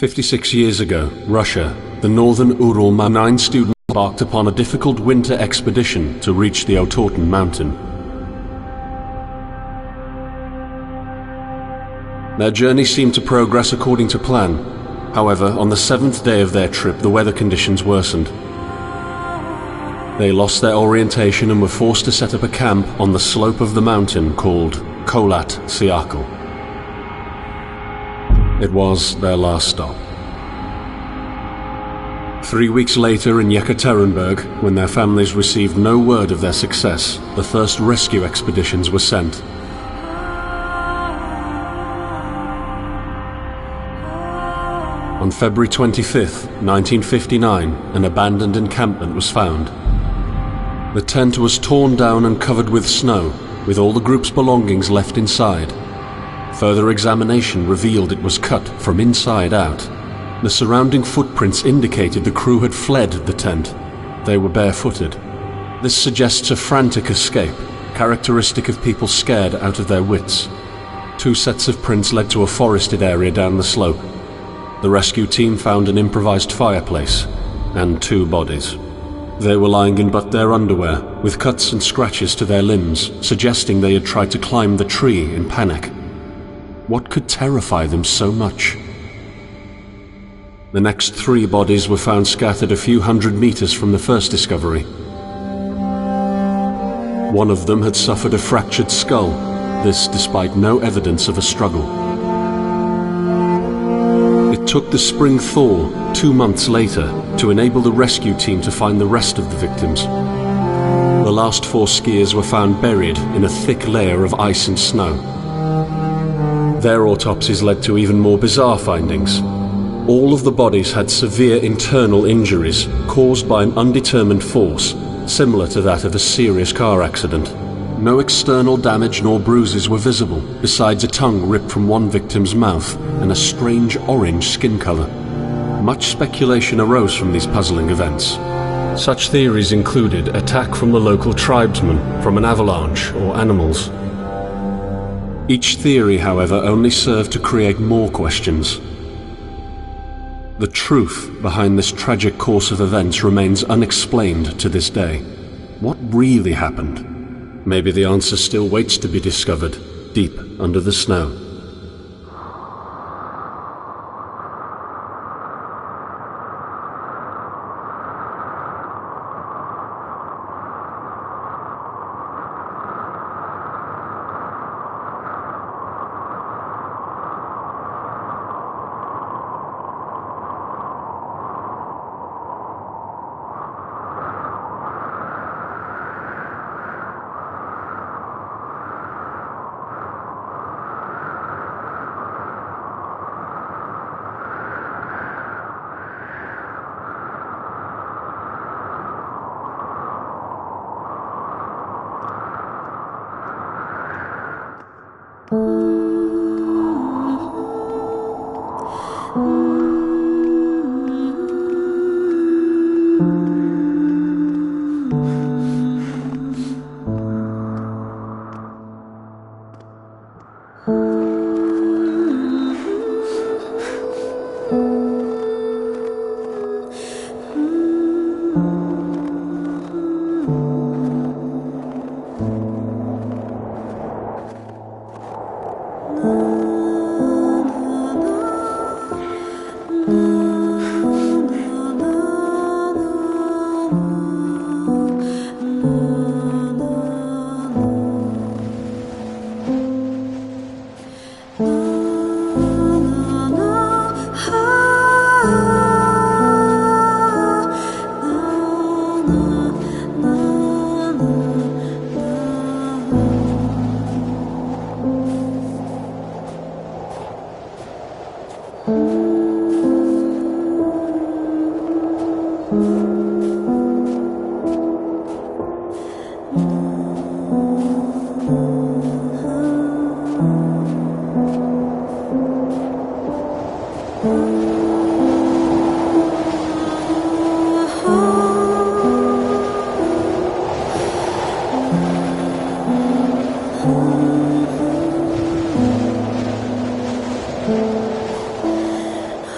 56 years ago, Russia, the northern Ural, 9 students embarked upon a difficult winter expedition to reach the Otorten mountain. Their journey seemed to progress according to plan. However, on the 7th day of their trip, the weather conditions worsened. They lost their orientation and were forced to set up a camp on the slope of the mountain called Kholat Syakhl. It was their last stop. 3 weeks later in Yekaterinburg, when their families received no word of their success, the first rescue expeditions were sent. On February 25, 1959, an abandoned encampment was found. The tent was torn down and covered with snow, with all the group's belongings left inside. Further examination revealed it was cut from inside out. The surrounding footprints indicated the crew had fled the tent. They were barefooted. This suggests a frantic escape, characteristic of people scared out of their wits. 2 sets of prints led to a forested area down the slope. The rescue team found an improvised fireplace and 2 bodies. They were lying in but their underwear, with cuts and scratches to their limbs, suggesting they had tried to climb the tree in panic. What could terrify them so much? The next 3 bodies were found scattered a few hundred meters from the first discovery. One of them had suffered a fractured skull, this despite no evidence of a struggle. It took the spring thaw 2 months later to enable the rescue team to find the rest of the victims. The last 4 skiers were found buried in a thick layer of ice and snow. Their autopsies led to even more bizarre findings. All of the bodies had severe internal injuries caused by an undetermined force, similar to that of a serious car accident. No external damage nor bruises were visible, besides a tongue ripped from one victim's mouth and a strange orange skin color. Much speculation arose from these puzzling events. Such theories included attack from the local tribesmen, from an avalanche, or animals. Each theory, however, only served to create more questions. The truth behind this tragic course of events remains unexplained to this day. What really happened? Maybe the answer still waits to be discovered, deep under the snow.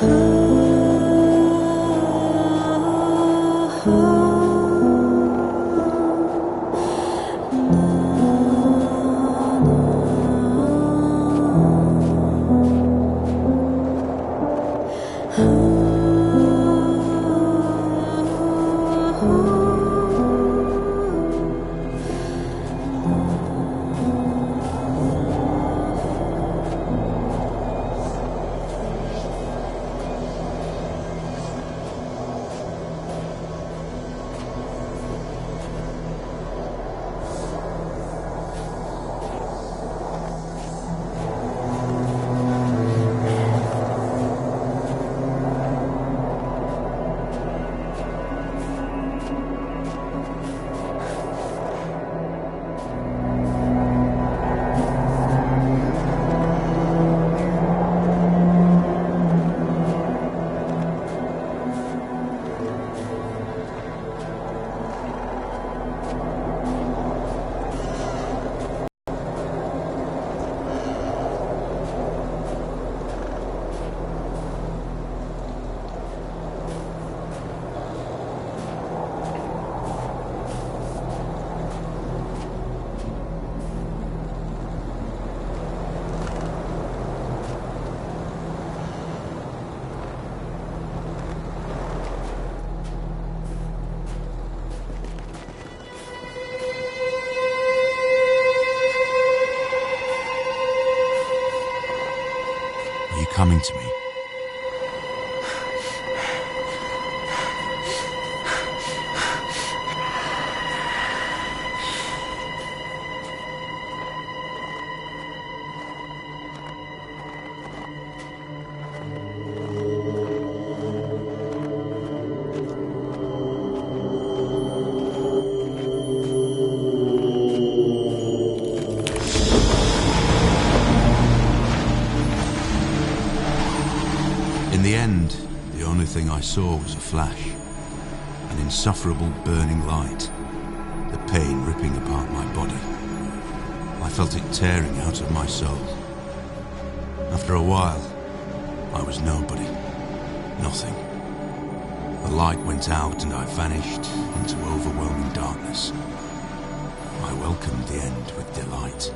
Oh coming to me. In the end, the only thing I saw was a flash, an insufferable burning light, the pain ripping apart my body. I felt it tearing out of my soul. After a while, I was nobody, nothing. The light went out and I vanished into overwhelming darkness. I welcomed the end with delight.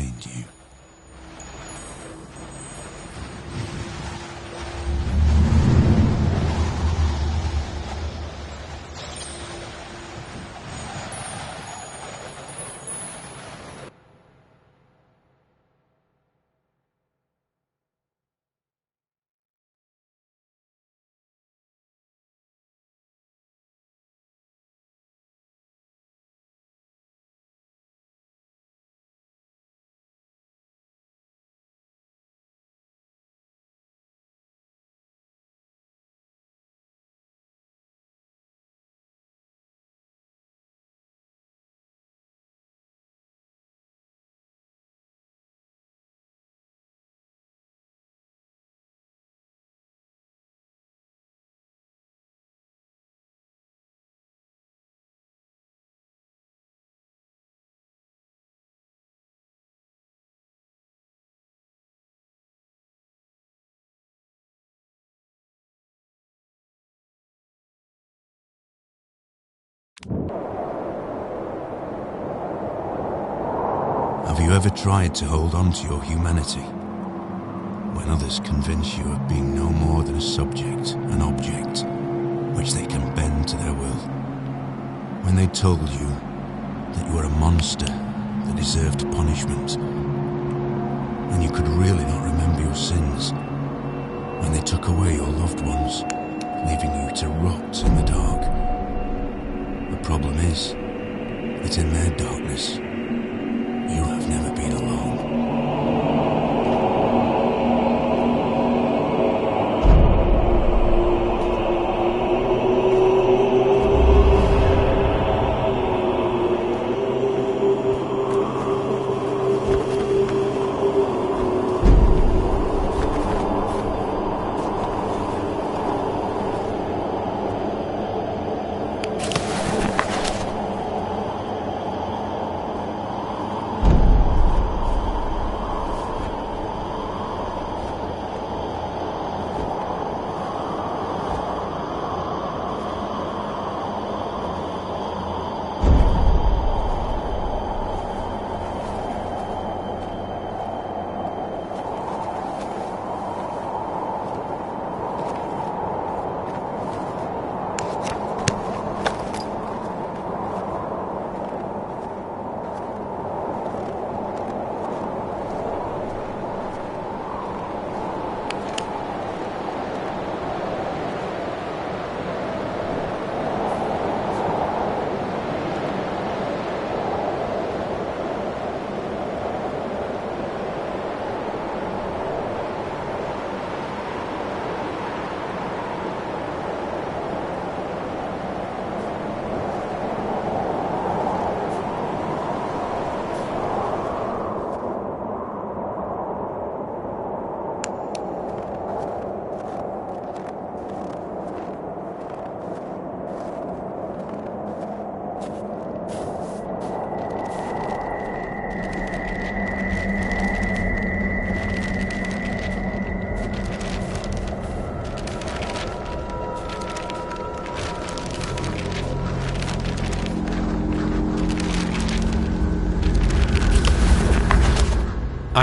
find you. Have you ever tried to hold on to your humanity when others convince you of being no more than a subject, an object, which they can bend to their will? When they told you that you were a monster that deserved punishment, when you could really not remember your sins, when they took away your loved ones, leaving you to rot in the dark. The problem is that in their darkness, you have never been alone.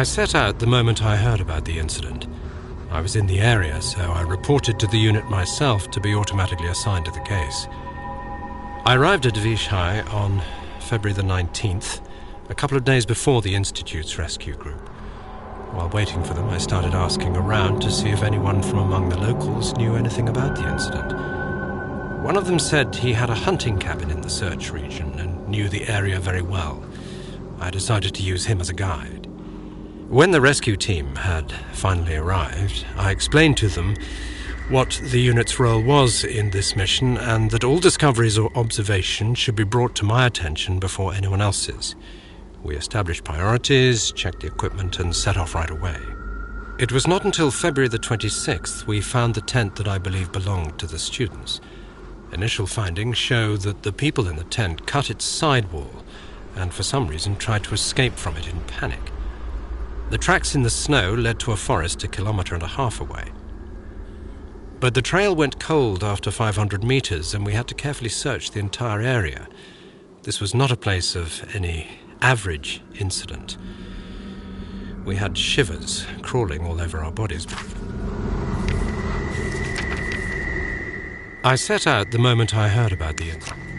I set out the moment I heard about the incident. I was in the area, so I reported to the unit myself to be automatically assigned to the case. I arrived at ZII on February the 19th, a couple of days before the Institute's rescue group. While waiting for them, I started asking around to see if anyone from among the locals knew anything about the incident. One of them said he had a hunting cabin in the search region and knew the area very well. I decided to use him as a guide. When the rescue team had finally arrived, I explained to them what the unit's role was in this mission and that all discoveries or observations should be brought to my attention before anyone else's. We established priorities, checked the equipment, and set off right away. It was not until February the 26th we found the tent that I believe belonged to the students. Initial findings show that the people in the tent cut its sidewall and for some reason tried to escape from it in panic. The tracks in the snow led to a forest 1.5 kilometers away. But the trail went cold after 500 meters and we had to carefully search the entire area. This was not a place of any average incident. We had shivers crawling all over our bodies. I set out the moment I heard about the incident.